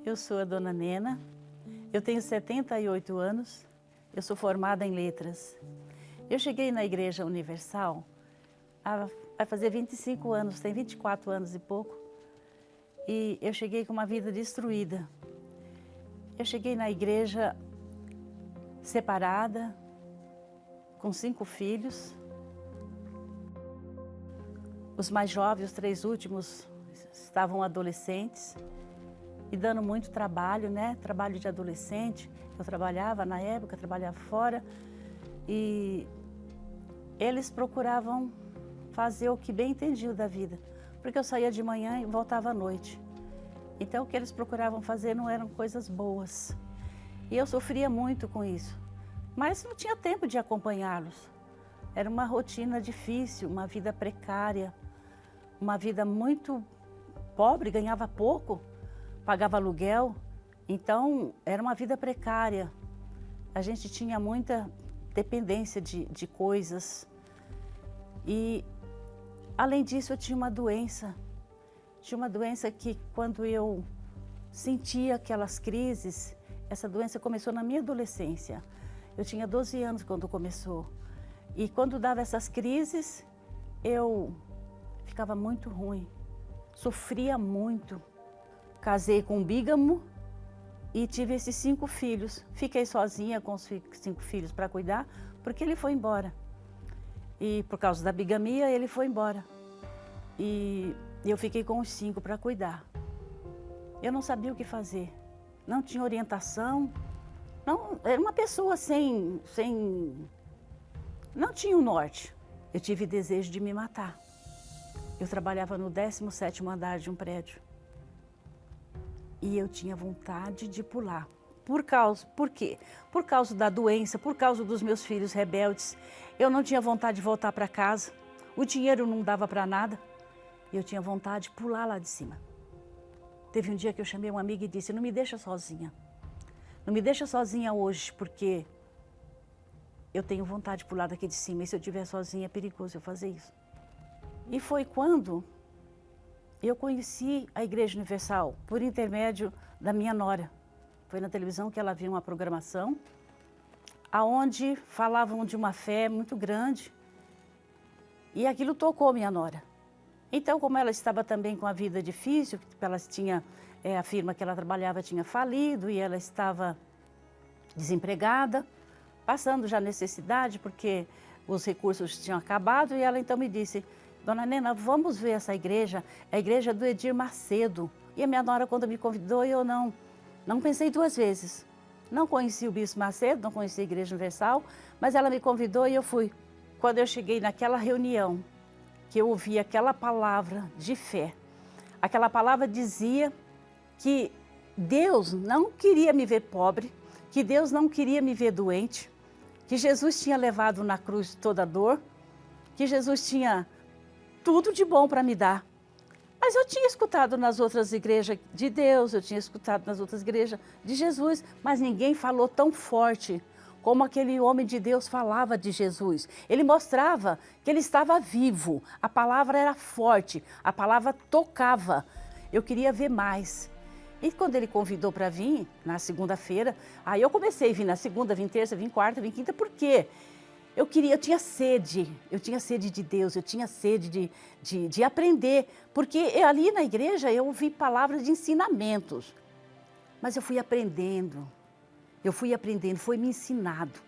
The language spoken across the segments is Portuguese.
Eu sou a dona Nena, eu tenho 78 anos, eu sou formada em letras. Eu cheguei na Igreja Universal vai fazer 25 anos, tem 24 anos e pouco, e eu cheguei com uma vida destruída. Eu cheguei na igreja separada, com 5 filhos. Os mais jovens, os 3 últimos, estavam adolescentes e dando muito trabalho, né? Trabalho de adolescente. Eu trabalhava na época, trabalhava fora e eles procuravam fazer o que bem entendiam da vida, porque eu saía de manhã e voltava à noite. Então o que eles procuravam fazer não eram coisas boas. E eu sofria muito com isso, mas não tinha tempo de acompanhá-los. Era uma rotina difícil, uma vida precária, uma vida muito pobre, ganhava pouco, pagava aluguel. Então era uma vida precária. A gente tinha muita dependência de coisas. E além disso eu tinha uma doença. Tinha uma doença que quando eu sentia aquelas crises, essa doença começou na minha adolescência. Eu tinha 12 anos quando começou. E quando dava essas crises, eu ficava muito ruim. Sofria muito. Casei com um bígamo e tive esses 5 filhos. Fiquei sozinha com os 5 filhos para cuidar, porque ele foi embora. E por causa da bigamia, ele foi embora. E eu fiquei com os 5 para cuidar. Eu não sabia o que fazer. Não tinha orientação. Não, era uma pessoa não tinha um norte. Eu tive desejo de me matar. Eu trabalhava no 17º andar de um prédio. E eu tinha vontade de pular. Por quê? Por causa da doença, por causa dos meus filhos rebeldes. Eu não tinha vontade de voltar para casa. O dinheiro não dava para nada. E eu tinha vontade de pular lá de cima. Teve um dia que eu chamei uma amiga e disse, não me deixa sozinha. Não me deixa sozinha hoje, porque eu tenho vontade de pular daqui de cima. E se eu estiver sozinha, é perigoso eu fazer isso. E foi quando eu conheci a Igreja Universal, por intermédio da minha nora. Foi na televisão que ela viu uma programação, aonde falavam de uma fé muito grande. E aquilo tocou minha nora. Então, como ela estava também com a vida difícil, ela tinha, a firma que ela trabalhava tinha falido e ela estava desempregada, passando já necessidade, porque os recursos tinham acabado, e ela então me disse, dona Nena, vamos ver essa igreja, é a igreja do Edir Macedo. E a minha nora, quando me convidou, eu não pensei 2 vezes. Não conheci o Bispo Macedo, não conheci a Igreja Universal, mas ela me convidou e eu fui. Quando eu cheguei naquela reunião, que eu ouvi aquela palavra de fé, aquela palavra dizia que Deus não queria me ver pobre, que Deus não queria me ver doente, que Jesus tinha levado na cruz toda a dor, que Jesus tinha tudo de bom para me dar. Mas eu tinha escutado nas outras igrejas de Deus, eu tinha escutado nas outras igrejas de Jesus, mas ninguém falou tão forte como aquele homem de Deus falava de Jesus. Ele mostrava que ele estava vivo, a palavra era forte, a palavra tocava. Eu queria ver mais. E quando ele convidou para vir, na segunda-feira, aí eu comecei a vir na segunda, vim terça, vim quarta, vim quinta, por quê? Eu tinha sede de Deus, eu tinha sede de aprender, porque ali na igreja eu ouvi palavras de ensinamentos, mas eu fui aprendendo, foi me ensinado,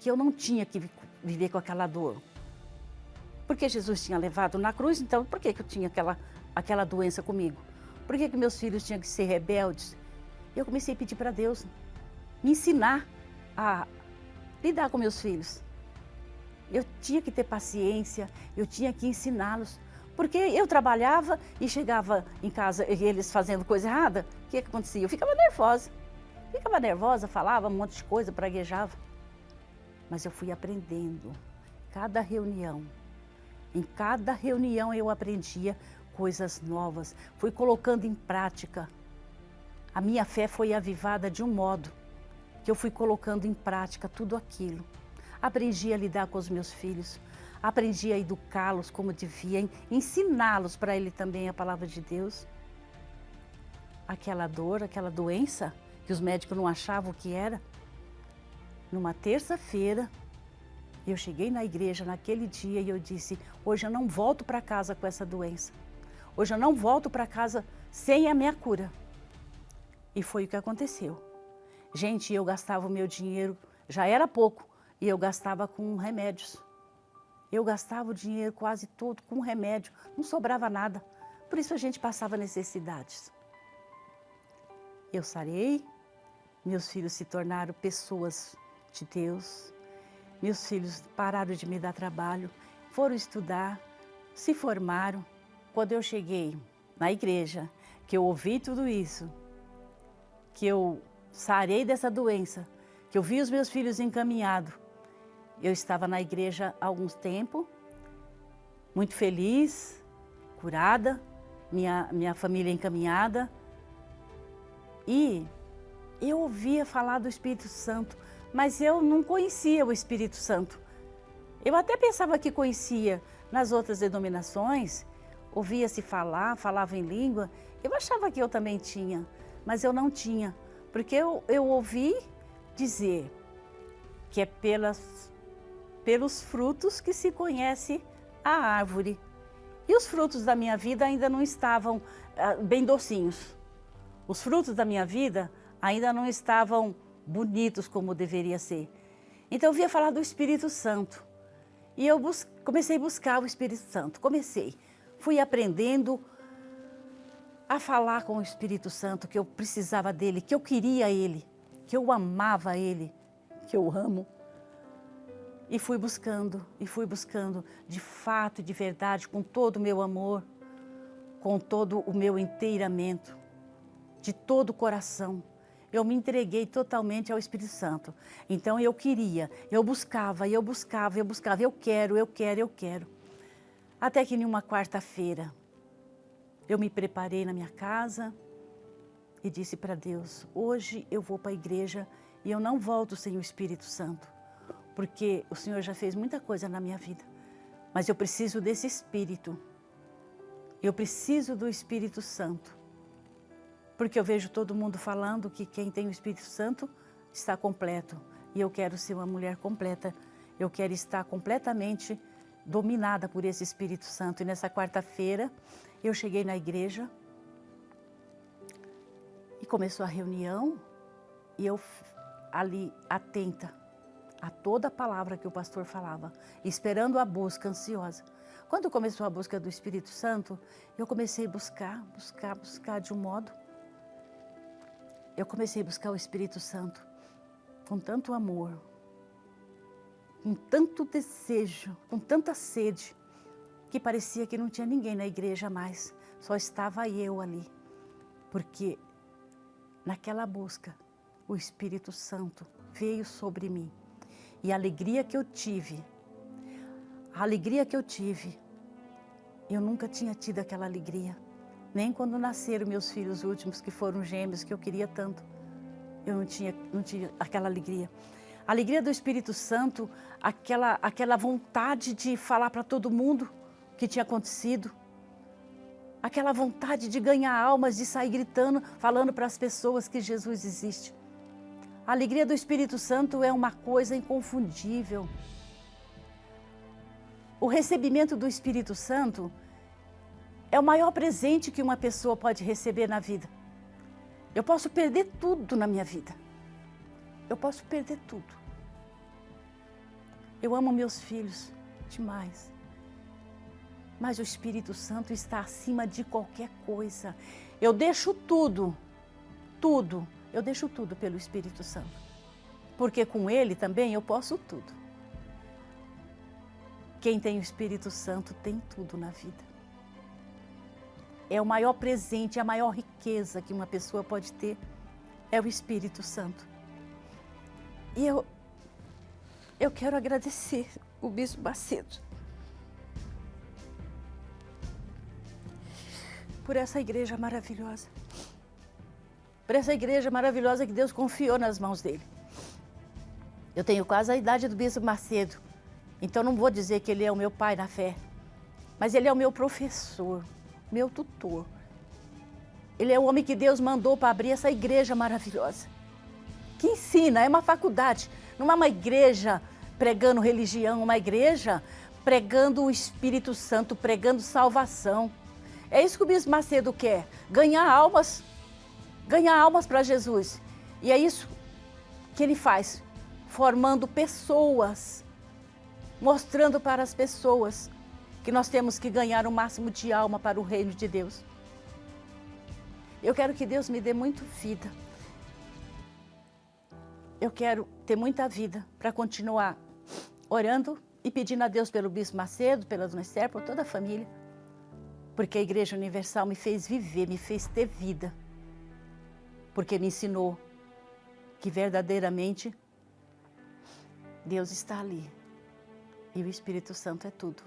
que eu não tinha que viver com aquela dor, porque Jesus tinha levado na cruz, então por que eu tinha aquela doença comigo? Por que meus filhos tinham que ser rebeldes? Eu comecei a pedir para Deus me ensinar a lidar com meus filhos. Eu tinha que ter paciência, eu tinha que ensiná-los. Porque eu trabalhava e chegava em casa e eles fazendo coisa errada, o que acontecia? Eu ficava nervosa, falava um monte de coisa, praguejava. Mas eu fui aprendendo, em cada reunião eu aprendia coisas novas, fui colocando em prática. A minha fé foi avivada de um modo que eu fui colocando em prática tudo aquilo. Aprendi a lidar com os meus filhos, aprendi a educá-los como devia, ensiná-los para ele também a palavra de Deus. aquela dor, aquela doença, que os médicos não achavam o que era. Numa terça-feira, eu cheguei na igreja naquele dia e eu disse, hoje eu não volto para casa com essa doença. Hoje eu não volto para casa sem a minha cura. E foi o que aconteceu. Gente, eu gastava o meu dinheiro, já era pouco, e eu gastava com remédios. Eu gastava o dinheiro quase todo com remédio, não sobrava nada. Por isso a gente passava necessidades. Eu sarei, meus filhos se tornaram pessoas de Deus. Meus filhos pararam de me dar trabalho, foram estudar, se formaram. Quando eu cheguei na igreja, que eu ouvi tudo isso, que eu sarei dessa doença, que eu vi os meus filhos encaminhados, eu estava na igreja há algum tempo, muito feliz, curada, minha família encaminhada. E eu ouvia falar do Espírito Santo, mas eu não conhecia o Espírito Santo. Eu até pensava que conhecia nas outras denominações, ouvia-se falar, falava em língua. Eu achava que eu também tinha, mas eu não tinha, porque eu ouvi dizer que é pelos frutos que se conhece a árvore. E os frutos da minha vida ainda não estavam bem docinhos. Os frutos da minha vida ainda não estavam bonitos como deveria ser. Então eu via falar do Espírito Santo. E eu comecei a buscar o Espírito Santo. Fui aprendendo a falar com o Espírito Santo, que eu precisava dele, que eu queria ele, que eu amava ele, que eu amo. E fui buscando, de fato e de verdade, com todo o meu amor, com todo o meu inteiramento, de todo o coração. Eu me entreguei totalmente ao Espírito Santo. Então eu queria, eu buscava, eu quero. Até que em uma quarta-feira, eu me preparei na minha casa e disse para Deus, hoje eu vou para a igreja e eu não volto sem o Espírito Santo. Porque o Senhor já fez muita coisa na minha vida, mas eu preciso desse Espírito. Eu preciso do Espírito Santo. Porque eu vejo todo mundo falando que quem tem o Espírito Santo está completo. E eu quero ser uma mulher completa. Eu quero estar completamente dominada por esse Espírito Santo. E nessa quarta-feira, eu cheguei na igreja e começou a reunião. E eu ali atenta a toda a palavra que o pastor falava, esperando a busca, ansiosa. Quando começou a busca do Espírito Santo, eu comecei a buscar de um modo. Eu comecei a buscar o Espírito Santo com tanto amor, com tanto desejo, com tanta sede, que parecia que não tinha ninguém na igreja mais, só estava eu ali. Porque naquela busca, o Espírito Santo veio sobre mim. E a alegria que eu tive, eu nunca tinha tido aquela alegria. Nem quando nasceram meus filhos últimos, que foram gêmeos, que eu queria tanto. Eu não tinha aquela alegria. A alegria do Espírito Santo, aquela vontade de falar para todo mundo o que tinha acontecido. Aquela vontade de ganhar almas, de sair gritando, falando para as pessoas que Jesus existe. A alegria do Espírito Santo é uma coisa inconfundível. O recebimento do Espírito Santo é o maior presente que uma pessoa pode receber na vida. Eu posso perder tudo na minha vida. Eu posso perder tudo. Eu amo meus filhos demais. Mas o Espírito Santo está acima de qualquer coisa. Eu deixo tudo. Eu deixo tudo pelo Espírito Santo. Porque com Ele também eu posso tudo. Quem tem o Espírito Santo tem tudo na vida. É o maior presente, a maior riqueza que uma pessoa pode ter, é o Espírito Santo. E eu quero agradecer o Bispo Macedo por essa igreja maravilhosa. Por essa igreja maravilhosa que Deus confiou nas mãos dele. Eu tenho quase a idade do Bispo Macedo, então não vou dizer que ele é o meu pai na fé, mas ele é o meu professor, meu tutor. Ele é o homem que Deus mandou para abrir essa igreja maravilhosa. Que ensina, é uma faculdade. Não é uma igreja pregando religião, uma igreja pregando o Espírito Santo, pregando salvação. É isso que o Bispo Macedo quer, ganhar almas para Jesus. E é isso que ele faz, formando pessoas, mostrando para as pessoas que nós temos que ganhar o máximo de alma para o reino de Deus. Eu quero que Deus me dê muito vida. Eu quero ter muita vida para continuar orando e pedindo a Deus pelo Bispo Macedo, pela Dona Esther, por toda a família. Porque a Igreja Universal me fez viver, me fez ter vida. Porque me ensinou que verdadeiramente Deus está ali. E o Espírito Santo é tudo.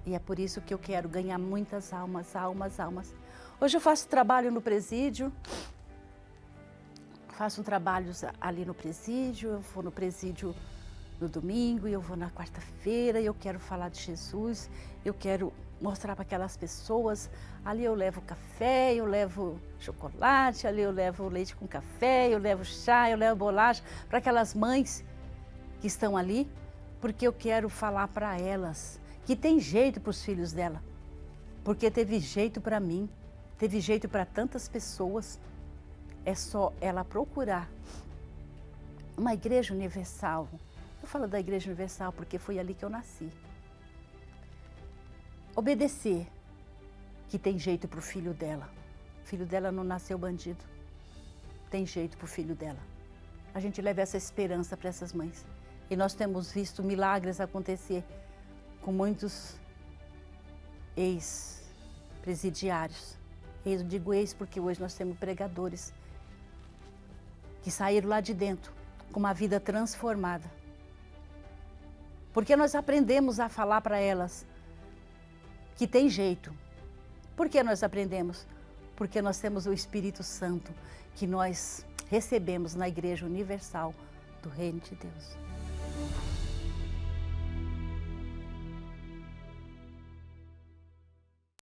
E é por isso que eu quero ganhar muitas almas. Hoje eu faço trabalho no presídio. Faço trabalhos ali no presídio. Eu vou no presídio no domingo, eu vou na quarta-feira, eu quero falar de Jesus, eu quero mostrar para aquelas pessoas, ali eu levo café, eu levo chocolate, ali eu levo leite com café, eu levo chá, eu levo bolacha, para aquelas mães que estão ali, porque eu quero falar para elas que tem jeito para os filhos dela, porque teve jeito para mim, teve jeito para tantas pessoas, é só ela procurar uma igreja universal. Eu falo da Igreja Universal porque foi ali que eu nasci. Obedecer, que tem jeito para o filho dela. O filho dela não nasceu bandido. Tem jeito para o filho dela. A gente leva essa esperança para essas mães. E nós temos visto milagres acontecer com muitos ex-presidiários. Eu digo ex porque hoje nós temos pregadores que saíram lá de dentro com uma vida transformada. Porque nós aprendemos a falar para elas que tem jeito. Por que nós aprendemos? Porque nós temos o Espírito Santo que nós recebemos na Igreja Universal do Reino de Deus.